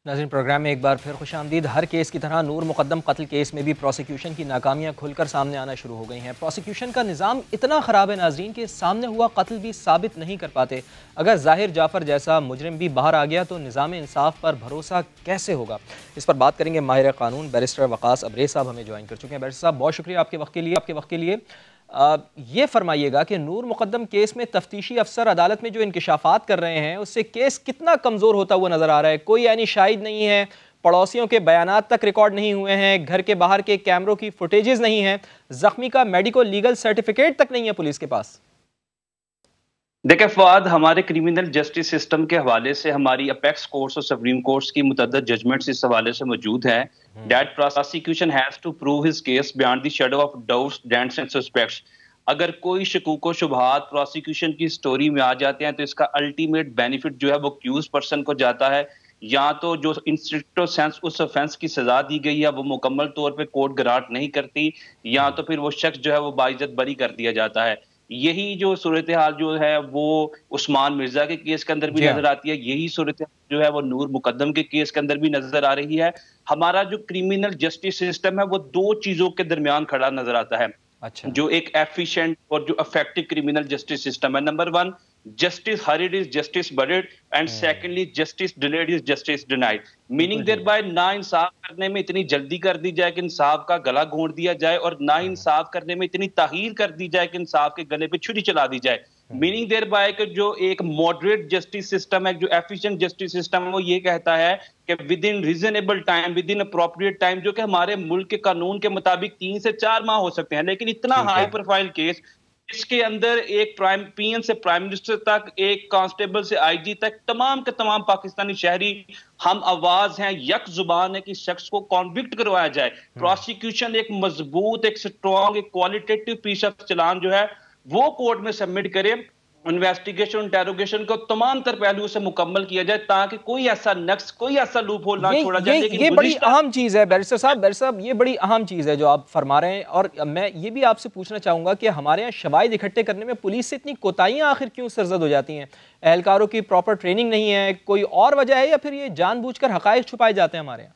नाज़रीन, प्रोग्राम में एक बार फिर खुशामदीद। हर केस की तरह नूर मुक़द्दम कत्ल केस में भी प्रोसिक्यूशन की नाकामियाँ खुलकर सामने आना शुरू हो गई हैं। प्रोसिक्यूशन का निज़ाम इतना ख़राब है नाज़रीन कि सामने हुआ कत्ल भी साबित नहीं कर पाते। अगर ज़ाहिर जाफ़र जैसा मुजरिम भी बाहर आ गया तो निज़ाम इंसाफ पर भरोसा कैसे होगा? इस पर बात करेंगे माहिर क़ानून बैरिस्टर वक़ास अब्रेज़ साहब हमें ज्वाइन कर चुके हैं। बैरिस्टर साहब, बहुत शुक्रिया आपके वक्त के लिए। ये फरमाइएगा कि नूर मुक़द्दम केस में तफ्तीशी अफसर अदालत में जो इंकशाफात कर रहे हैं उससे केस कितना कमज़ोर होता हुआ नज़र आ रहा है? कोई यानी शाहिद नहीं है, पड़ोसियों के बयानात तक रिकॉर्ड नहीं हुए हैं, घर के बाहर के कैमरों की फुटेजेस नहीं है, जख्मी का मेडिको लीगल सर्टिफिकेट तक नहीं है पुलिस के पास। देखिए फवाद, हमारे क्रिमिनल जस्टिस सिस्टम के हवाले से हमारी अपेक्स कोर्ट्स और सुप्रीम कोर्ट्स की मुतअद्दिद जजमेंट्स इस हवाले से मौजूद हैं that prosecution has to prove his case beyond the shadow of doubts and suspects. अगर कोई शकूक व शुबहात प्रोसिक्यूशन की स्टोरी में आ जाते हैं तो इसका अल्टीमेट बेनिफिट जो है वो एक्यूज पर्सन को जाता है। या तो जो इंस्ट्रिक्टो सेंस उस ऑफेंस की सजा दी गई है वो मुकम्मल तौर पे कोर्ट ग्रांट नहीं करती, या तो फिर वो शख्स जो है वो बाइज्जत बरी कर दिया जाता है। यही जो सूरत हाल जो है वो उस्मान मिर्जा के केस के अंदर भी नजर आती है, यही सूरत हाल जो है वो नूर मुकद्दम के केस के अंदर भी नजर आ रही है। हमारा जो क्रिमिनल जस्टिस सिस्टम है वो दो चीजों के दरमियान खड़ा नजर आता है। अच्छा। जो एक एफिशिएंट और जो इफेक्टिव क्रिमिनल जस्टिस सिस्टम है, number 1 justice hurried is justice buried and secondly justice delayed is justice denied, meaning thereby ना इंसाफ करने में इतनी जल्दी कर दी जाए कि इंसाफ का गला घोंट दिया जाए और ना इंसाफ करने में इतनी ताहीर कर दी जाए कि इंसाफ के गले पे छुरी चला दी जाए। मीनिंग देयरबाय कि जो एक मॉडरेट जस्टिस सिस्टम है, जो एफिशिएंट जस्टिस सिस्टम है, वो ये कहता है कि with in reasonable time, with in appropriate time, जो कि हमारे मुल्क के कानून के मुताबिक 3 से 4 माह हो सकते हैं, लेकिन इतना हाई प्रोफाइल केस इसके अंदर एक प्राइम पीएम से प्राइम मिनिस्टर तक, एक कांस्टेबल से आईजी तक, तमाम के तमाम पाकिस्तानी शहरी हम आवाज हैं, यक जुबान है कि शख्स को कॉन्विक्ट करवाया जाए। प्रोसिक्यूशन एक मजबूत, एक स्ट्रॉन्ग, एक क्वालिटेटिव पीस ऑफ चलान जो है वो कोर्ट में सबमिट करे, इन्वेस्टिगेशन इंटेरोगेशन को तमाम तर पहलुओं से मुकम्मल किया जाए ताकि कोई ऐसा नक्स, कोई ऐसा लूप होल ना छोड़ा जाए। ये बड़ी अहम चीज है बैरिस्टर साहब, ये बड़ी अहम चीज है जो आप फरमा रहे हैं। और मैं ये भी आपसे पूछना चाहूंगा कि हमारे यहाँ शवाहिद इकट्ठे करने में पुलिस से इतनी कोताहियां आखिर क्यों सरजद हो जाती हैं? एहलकारों की प्रॉपर ट्रेनिंग नहीं है, कोई और वजह है, या फिर ये जानबूझकर हकायक छुपाए जाते हैं हमारे यहाँ?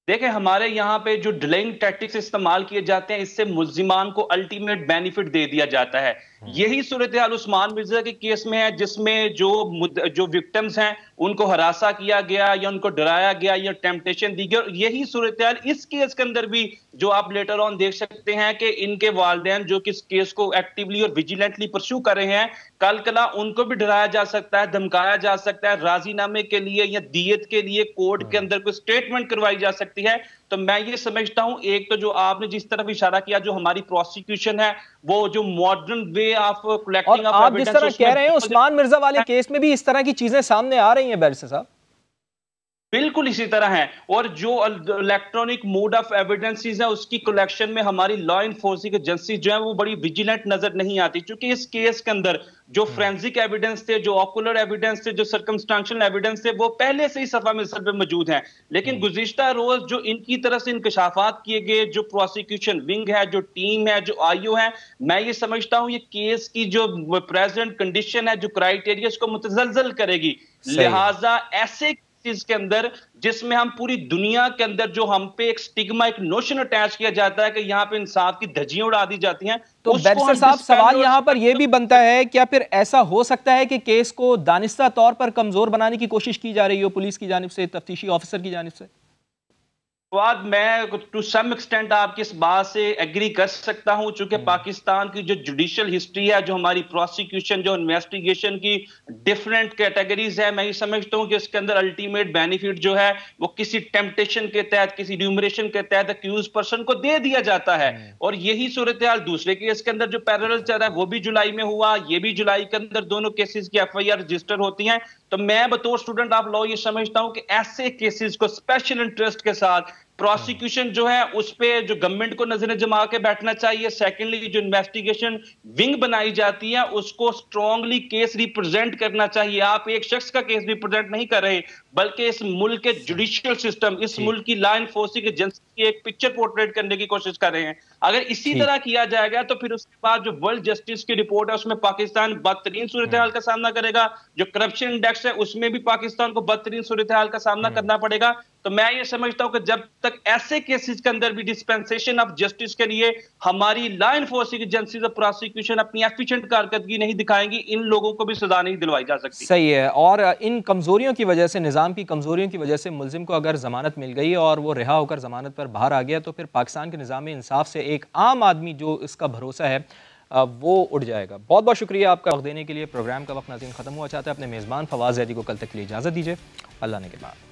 देखें, हमारे यहाँ पे जो डिलेइंग टैक्टिक्स इस्तेमाल किए जाते हैं इससे मुल्जिमान को अल्टीमेट बेनिफिट दे दिया जाता है। यही सूरत हाल उस्मान मिर्जा के केस में है, जिसमें जो विक्टिम्स हैं उनको हरासा किया गया या उनको डराया गया या टेम्पटेशन दी गई। और यही सूरत हाल इस केस के अंदर भी जो आप लेटर ऑन देख सकते हैं कि इनके वालिदैन जो कि इस केस को एक्टिवली और विजिलेंटली परस्यू कर रहे हैं, कल कला उनको भी डराया जा सकता है, धमकाया जा सकता है, राजीनामे के लिए या दियत के लिए कोर्ट के अंदर कोई स्टेटमेंट करवाई जा सकती है। तो मैं ये समझता हूं, एक तो जो आपने जिस तरफ इशारा किया, जो हमारी प्रोसिक्यूशन है वो जो modern way of collecting of आप जिस तरह कह रहे हैं उस्मान मिर्जा वाले केस में भी इस तरह की चीजें सामने आ रही हैं बैरिस्टर साहब। बिल्कुल इसी तरह है। और जो इलेक्ट्रॉनिक मोड ऑफ एविडेंसेस है उसकी कलेक्शन में हमारी लॉ इन्फोर्सिंग एजेंसी जो है वो बड़ी विजिलेंट नजर नहीं आती, क्योंकि इस केस के अंदर जो फोरेंसिक एविडेंस थे, जो ऑकुलर एविडेंस थे, जो सर्कमस्टेंशियल एविडेंस थे, वो पहले से ही सफा मिसल पे मौजूद हैं। लेकिन गुज़िश्ता रोज जो इनकी तरफ से इंकशाफात किए गए, जो प्रोसिक्यूशन विंग है, जो टीम है, जो आईओ है, मैं ये समझता हूं ये केस की जो प्रेजेंट कंडीशन है, जो क्राइटेरिया, उसको मुतजलजल करेगी। लिहाजा ऐसे के अंदर जिसमें हम पूरी दुनिया के अंदर जो हम पे एक स्टिग्मा, एक नोशन अटैच किया जाता है कि यहाँ पे इंसाफ की धज्जियां उड़ा दी जाती हैं, तो बैरिस्टर साहब सवाल यहाँ पर यह भी बनता है, क्या फिर ऐसा हो सकता है कि केस को दानिस्ता तौर पर कमजोर बनाने की कोशिश की जा रही हो पुलिस की जानिब से, तफ्तीशी ऑफिसर की जानिब से? फवाद, मैं टू सम एक्सटेंट आपकी इस बात से एग्री कर सकता हूं, चूंकि पाकिस्तान की जो जुडिशियल हिस्ट्री है, जो हमारी प्रोसिक्यूशन, जो इन्वेस्टिगेशन की डिफरेंट कैटेगरीज है, मैं ये समझता हूं कि इसके अंदर अल्टीमेट बेनिफिट जो है वो किसी टेम्पटेशन के तहत, किसी न्यूमरेशन के तहत अक्यूज पर्सन को दे दिया जाता है। और यही सूरत हाल दूसरे केस के अंदर जो पैरेलल चल रहा है वो भी जुलाई में हुआ, ये भी जुलाई के अंदर दोनों केसेस की FIR रजिस्टर होती हैं। तो मैं बतौर स्टूडेंट ऑफ लॉ ये समझता हूं कि ऐसे केसेस को स्पेशल इंटरेस्ट के साथ प्रोसिक्यूशन जो है उस पे जो गवर्नमेंट को नजरें जमा के बैठना चाहिए। सेकेंडली, जो इन्वेस्टिगेशन विंग बनाई जाती है उसको स्ट्रांगली केस रिप्रेजेंट करना चाहिए। आप एक शख्स का केस रिप्रेजेंट नहीं कर रहे, बल्कि इस मुल्क के जुडिशियल सिस्टम, इस मुल्क की लॉ एनफोर्सिंग एजेंसी की एक पिक्चर पोर्ट्रेट करने की कोशिश कर रहे हैं। अगर इसी तरह किया जाएगा तो फिर उसके बाद जो वर्ल्ड जस्टिस की रिपोर्ट है उसमें पाकिस्तान बदतरीन सूरत हाल का सामना करेगा। जो करप्शन इंडेक्स है उसमें भी पाकिस्तान को बदतरीन सूरत हाल का सामना करना पड़ेगा। तो मैं ये समझता हूं कि जब तक ऐसे केसेस के अंदर भी डिस्पेंसेशन ऑफ जस्टिस के लिए हमारी लॉ एनफोर्सिंग एजेंसीज और प्रोसिक्यूशन अपनी एफिशिएंट कारकर्दगी नहीं दिखाएंगी, इन लोगों को भी सजा नहीं दिलवाई जा सकती। सही है। और इन कमजोरियों की वजह से, निज़ाम की कमजोरियों की वजह से मुलजिम को अगर जमानत मिल गई और वो रिहा होकर जमानत पर बाहर आ गया तो फिर पाकिस्तान के निज़ाम इंसाफ से एक आम आदमी जो इसका भरोसा है वो उड़ जाएगा। बहुत बहुत शुक्रिया आपका वक्त देने के लिए। प्रोग्राम का वक्त नाज़रीन खत्म हुआ चाहता है। अपने मेज़बान फवाद ज़ैदी को कल तक के लिए इजाज़त दीजिए। अल्लाह ने के बाद।